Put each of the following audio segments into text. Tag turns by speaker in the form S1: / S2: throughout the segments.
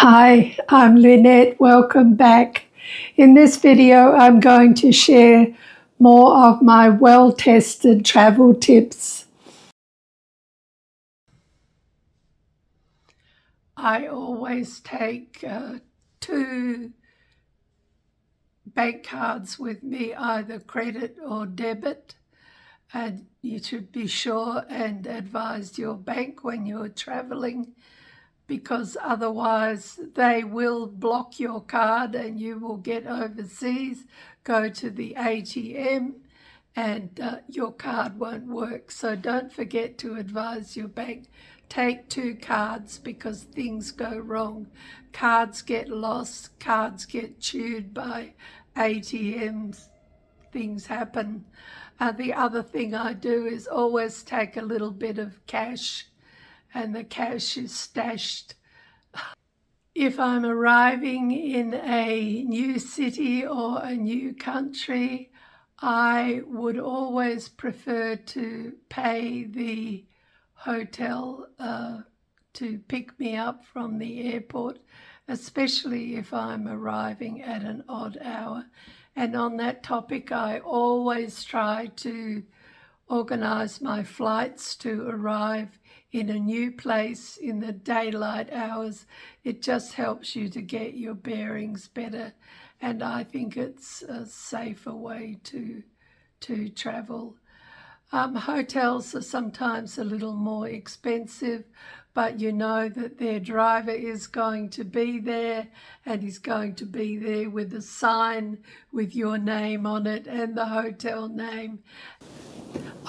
S1: Hi, I'm Lynette. Welcome back. In this video, I'm going to share more of my well-tested travel tips. I always take 2 bank cards with me, either credit or debit, and you should be sure and advise your bank when you're traveling, because otherwise they will block your card and you will get overseas, go to the ATM and your card won't work. So don't forget to advise your bank. Take 2 cards because things go wrong. Cards get lost, cards get chewed by ATMs, things happen. The other thing I do is always take a little bit of cash, and the cash is stashed. If I'm arriving in a new city or a new country, I would always prefer to pay the hotel to pick me up from the airport, especially if I'm arriving at an odd hour. And on that topic, I always try to organise my flights to arrive in a new place in the daylight hours. It just helps you to get your bearings better, and I think it's a safer way to travel. Hotels are sometimes a little more expensive, but you know that their driver is going to be there, and he's going to be there with a sign with your name on it and the hotel name.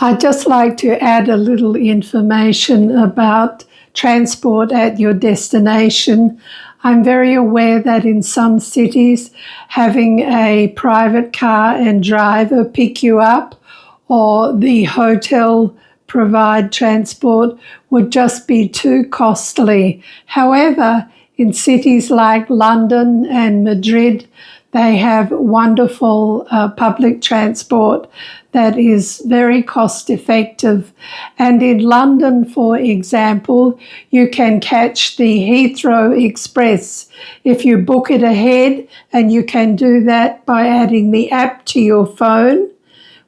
S1: I'd just like to add a little information about transport at your destination. I'm very aware that in some cities, having a private car and driver pick you up, or the hotel provide transport, would just be too costly. However, in cities like London and Madrid, they have wonderful public transport that is very cost effective. And in London, for example, you can catch the Heathrow Express if you book it ahead, and you can do that by adding the app to your phone,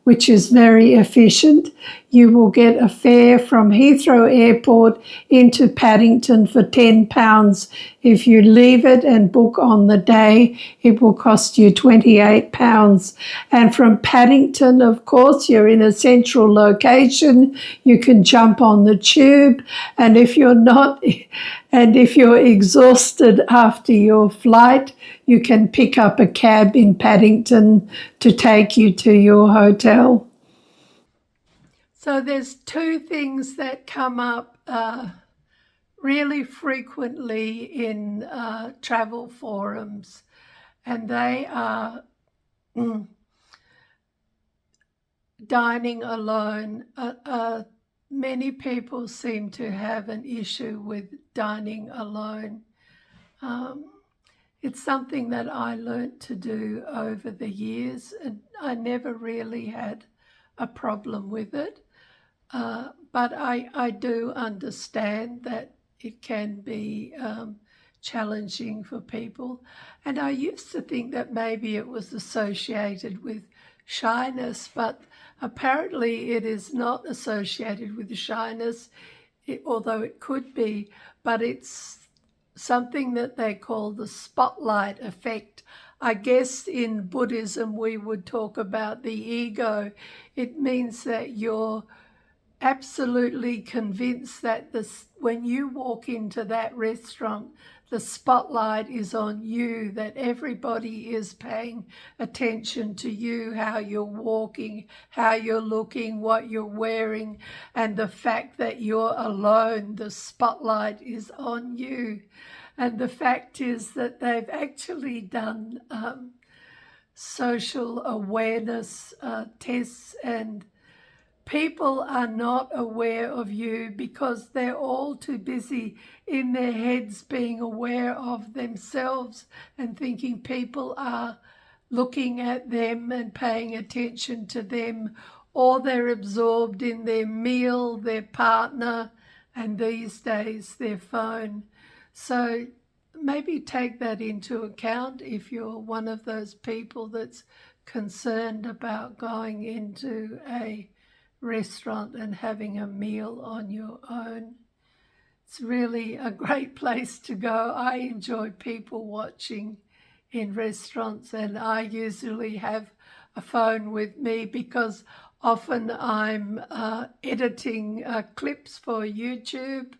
S1: which is very efficient. You will get a fare from Heathrow Airport into Paddington for £10. If you leave it and book on the day, it will cost you £28. And from Paddington, of course, you're in a central location. You can jump on the tube, and if you're exhausted after your flight, you can pick up a cab in Paddington to take you to your hotel. So there's 2 things that come up really frequently in travel forums, and they are dining alone. Many people seem to have an issue with dining alone. It's something that I learnt to do over the years, and I never really had a problem with it. But I do understand that it can be challenging for people. And I used to think that maybe it was associated with shyness, but apparently it is not associated with shyness, although it could be, but it's something that they call the spotlight effect. I guess in Buddhism we would talk about the ego. It means that you're absolutely convinced that when you walk into that restaurant, the spotlight is on you, that everybody is paying attention to you, how you're walking, how you're looking, what you're wearing, and the fact that you're alone, the spotlight is on you. And the fact is that they've actually done social awareness tests, and people are not aware of you because they're all too busy in their heads being aware of themselves and thinking people are looking at them and paying attention to them, or they're absorbed in their meal, their partner, and these days their phone. So maybe take that into account if you're one of those people that's concerned about going into a restaurant and having a meal on your own. It's really a great place to go. I enjoy people watching in restaurants, and I usually have a phone with me because often I'm editing clips for YouTube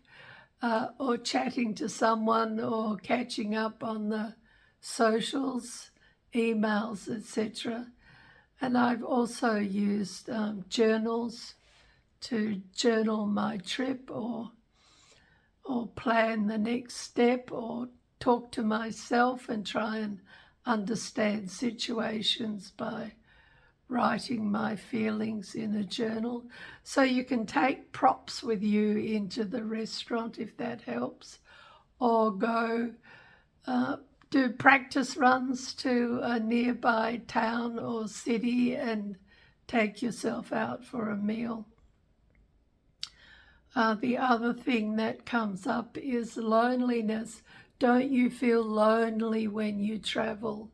S1: or chatting to someone or catching up on the socials, emails, etc. And I've also used journals to journal my trip or plan the next step or talk to myself and try and understand situations by writing my feelings in a journal. So you can take props with you into the restaurant if that helps, or go do practice runs to a nearby town or city and take yourself out for a meal. The other thing that comes up is loneliness. Don't you feel lonely when you travel?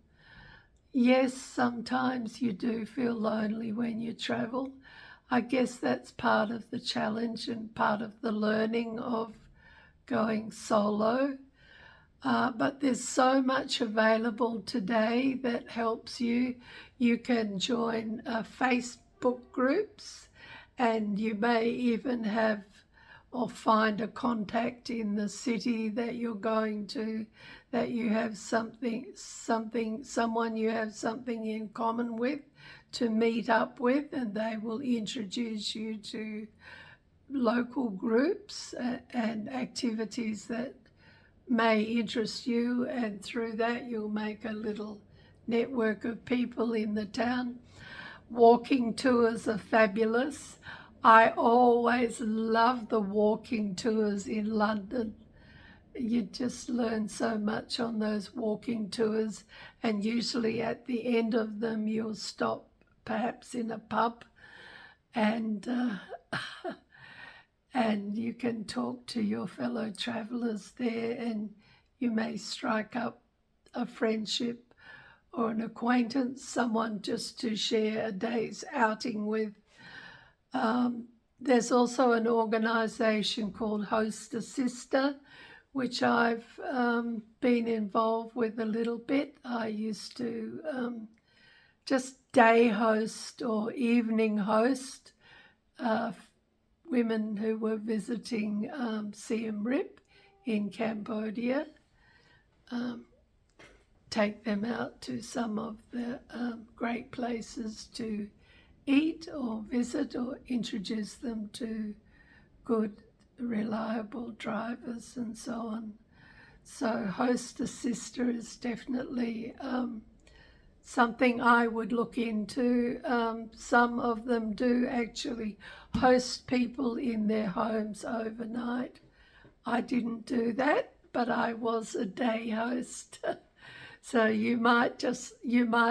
S1: Yes, sometimes you do feel lonely when you travel. I guess that's part of the challenge and part of the learning of going solo. But there's so much available today that helps you. You can join Facebook groups, and you may even have or find a contact in the city that you're going to, that you have someone you have something in common with to meet up with, and they will introduce you to local groups and activities that may interest you, and through that you'll make a little network of people in the town. Walking tours are fabulous. I always love the walking tours in London. You just learn so much on those walking tours, and usually at the end of them you'll stop perhaps in a pub and and you can talk to your fellow travellers there, and you may strike up a friendship or an acquaintance, someone just to share a day's outing with. There's also an organisation called Host a Sister, which I've been involved with a little bit. I used to just day host or evening host women who were visiting Siem Reap in Cambodia, take them out to some of the great places to eat or visit, or introduce them to good, reliable drivers and so on. So Host a Sister is definitely something I would look into. Some of them do actually host people in their homes overnight. I didn't do that, but I was a day host. So you might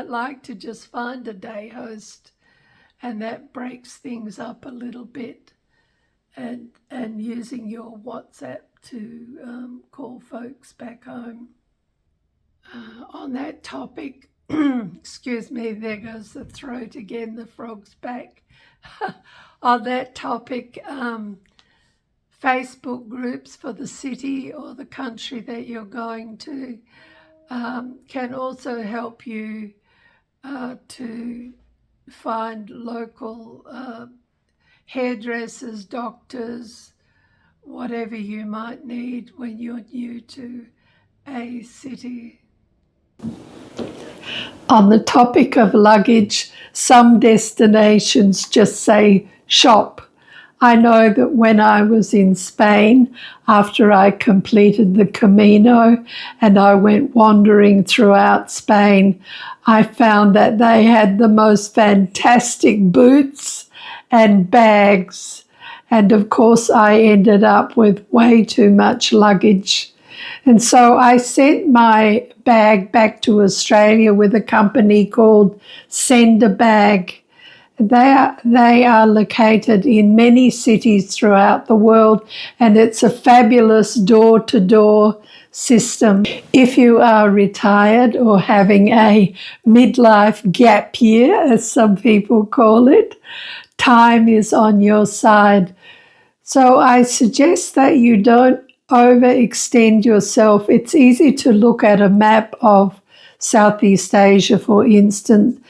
S1: like to just find a day host, and that breaks things up a little bit, and using your WhatsApp to call folks back home. On that topic, excuse me, there goes the throat again, the frog's back. On that topic, Facebook groups for the city or the country that you're going to can also help you to find local hairdressers, doctors, whatever you might need when you're new to a city. On the topic of luggage, some destinations just say shop. I know that when I was in Spain, after I completed the Camino and I went wandering throughout Spain, I found that they had the most fantastic boots and bags. And of course, I ended up with way too much luggage. And so I sent my bag back to Australia with a company called Send a Bag. They are located in many cities throughout the world, and it's a fabulous door-to-door system. If you are retired or having a midlife gap year, as some people call it, time is on your side. So I suggest that you don't overextend yourself. It's easy to look at a map of Southeast Asia, for instance,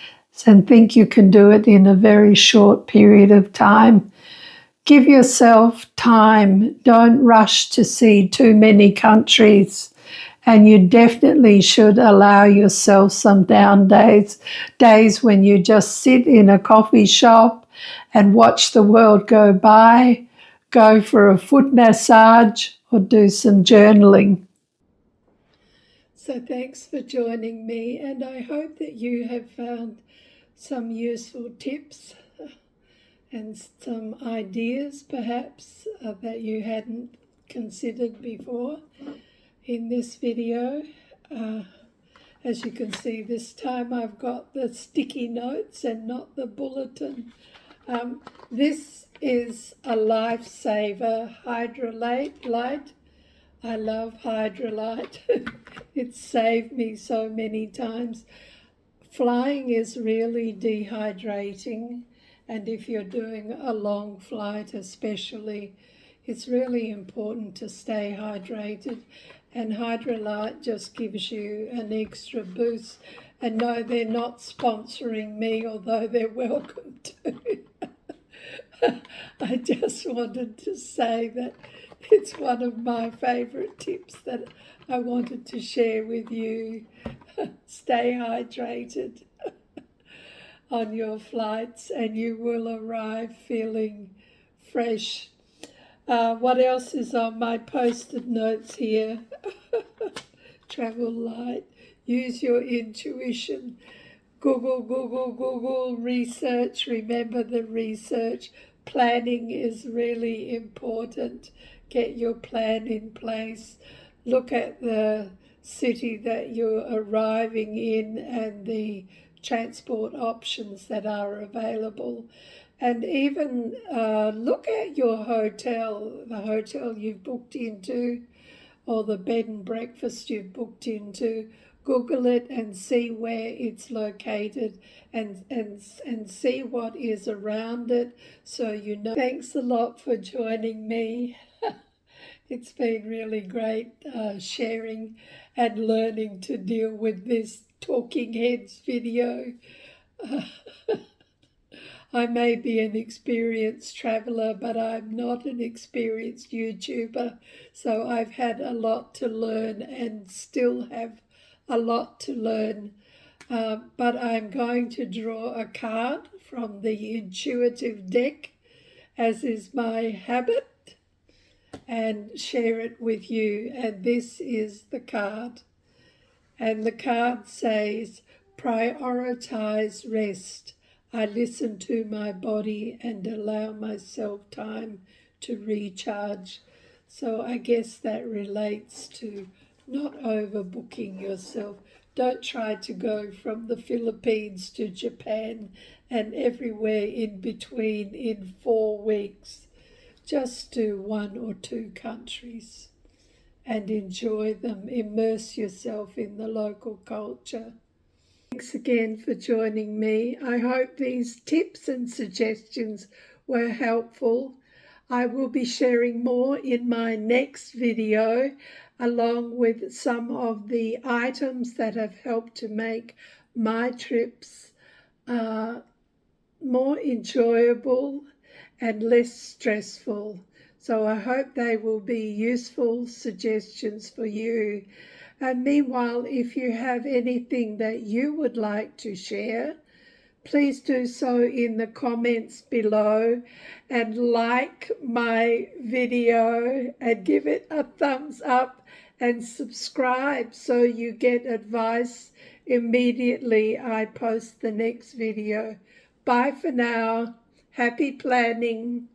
S1: and think you can do it in a very short period of time. Give yourself time. Don't rush to see too many countries. And you definitely should allow yourself some down days when you just sit in a coffee shop and watch the world go by, go for a foot massage, or do some journaling. So thanks for joining me, and I hope that you have found some useful tips and some ideas perhaps that you hadn't considered before in this video. As you can see, this time I've got the sticky notes and not the bulletin. This is a lifesaver, Hydrolite. I love Hydrolite. It's saved me so many times. Flying is really dehydrating, and if you're doing a long flight especially, it's really important to stay hydrated, and Hydrolite just gives you an extra boost. And no, they're not sponsoring me, although they're welcome to. I just wanted to say that it's one of my favourite tips that I wanted to share with you. Stay hydrated on your flights and you will arrive feeling fresh. What else is on my post-it notes here? Travel light. Use your intuition. Google, research. Remember the research. Planning is really important. Get your plan in place. Look at the city that you're arriving in and the transport options that are available. And even look at your hotel, the hotel you've booked into, or the bed and breakfast you've booked into. Google it and see where it's located and see what is around it so you know. Thanks a lot for joining me. It's been really great sharing and learning to deal with this talking heads video. I may be an experienced traveller, but I'm not an experienced YouTuber, so I've had a lot to learn and still have a lot to learn. But I'm going to draw a card from the intuitive deck, as is my habit, and share it with you. And this is the card. And the card says, prioritize rest. I listen to my body and allow myself time to recharge. So I guess that relates to not overbooking yourself. Don't try to go from the Philippines to Japan and everywhere in between in 4 weeks. Just do 1 or 2 countries and enjoy them. Immerse yourself in the local culture. Thanks again for joining me. I hope these tips and suggestions were helpful. I will be sharing more in my next video, along with some of the items that have helped to make my trips more enjoyable and less stressful. So I hope they will be useful suggestions for you. And meanwhile, if you have anything that you would like to share, please do so in the comments below, and like my video and give it a thumbs up and subscribe so you get advice immediately I post the next video. Bye for now. Happy planning.